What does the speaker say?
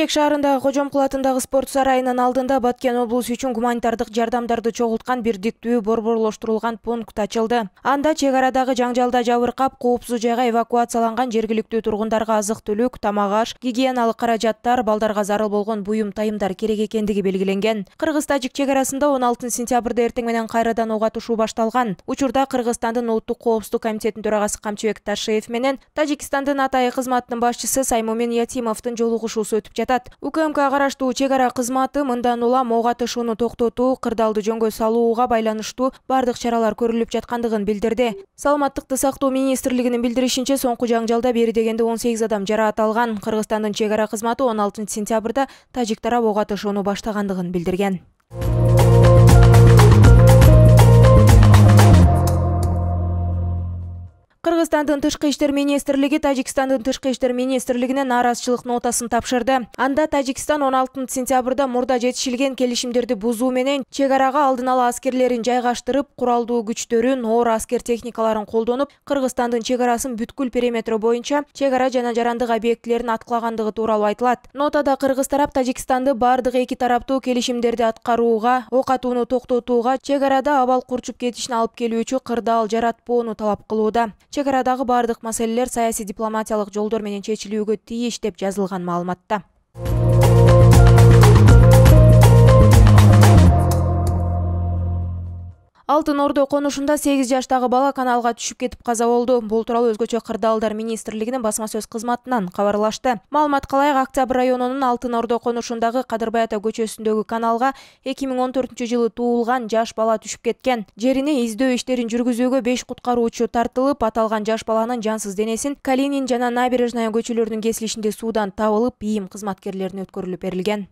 Бишкек шаарындагы Кожомкул атындагы спорт сарайынын алдында Баткен облусу үчүн гуманитардык жардамдарды чогулткан бирдиктүү борборлоштурулган пункт ачылды. Анда чек арадагы жаңжалда жабыркап, коопсуз жайга эвакуацияланган жергиликтүү тургундарга азык-түлүк, тамак-аш, гигиеналык каражаттар, балдарга зарыл болгон буюм тайымдар керек экендиги белгиленген. Кыргыз-тажик чек арасында 16 сентябрда эртең менен кайрадан ок атышуу башталган. Учурда Кыргызстандын Улуттук коопсуздук комитетинин төрагасы Камчыбек Ташиев менен Тажикстандын Атайы кызматынын башчысы Саймумен Ятимовдун жолугушуусу өтүп жатат. УКМКга караштуу чек ара кызматы мындан улам ок атышууну токтотуу, кырдаалды жөнгө салууга байланыштуу бардык чаралар көрүлүп жаткандыгын билдирди. Саламаттыкты сактоо министрлигинин билдиришинче, соңку жаңжалда бери дегенде 18 адам жараат алган. Кыргызстандын чек ара кызматы 16 сентябрда тажик тарап ок атышууну баштагандыгын билдирген. Кыргызстандын тышкы иштер министрлиги Тажикстандын тышкы иштер министрлигине нааразычылык нотасын тапшырды. Анда Тажикстан 16 сентябрда мурда жетишилген келишимдерди бузуу менен чек арага алдын ала аскерлерин жайгаштырып, куралдуу күчтөрүн, оор аскер техникаларын колдонуп, Кыргызстандын чек арасын бүткүл периметри боюнча чек ара жана жарандык объектилерин аткылагандыгы тууралуу айтылат. Нотада кыргыз тарап Тажикстанды бардык эки тараптуу келишимдерди аткарууга, ок атууну токтотууга, чек арада абал курчуп кетишин алып келүүчү кырдаал жаратпоону талап кылууда. Чек арадагы бардык маселелер саясий дипломатиялык жолдор менен чечилүүгө тийиш деп жазылган маалыматта. Алтын Ордо конушунда 8 жаштагы бала каналга түшүп кетип каза болду. Бул тууралуу өзгөчө кырдаалдар министрлигинин басма сөз кызматынан кабарлашты. Маалыматка ылайык, Октябрь районунун Алтын Ордо конушундагы Кадырбай ата көчөсүндөгү каналга 2014-жылы туулган жаш бала түшүп кеткен. Жерине издөө иштерин жүргүзүүгө 5 куткаруучу тартылып, аталган жаш баланын жансыз денесин Калинин жана Набережная көчөлөрүнүн кесилишинде суудан табылып, ийим кызматкерлерине өткөрүлүп берилген.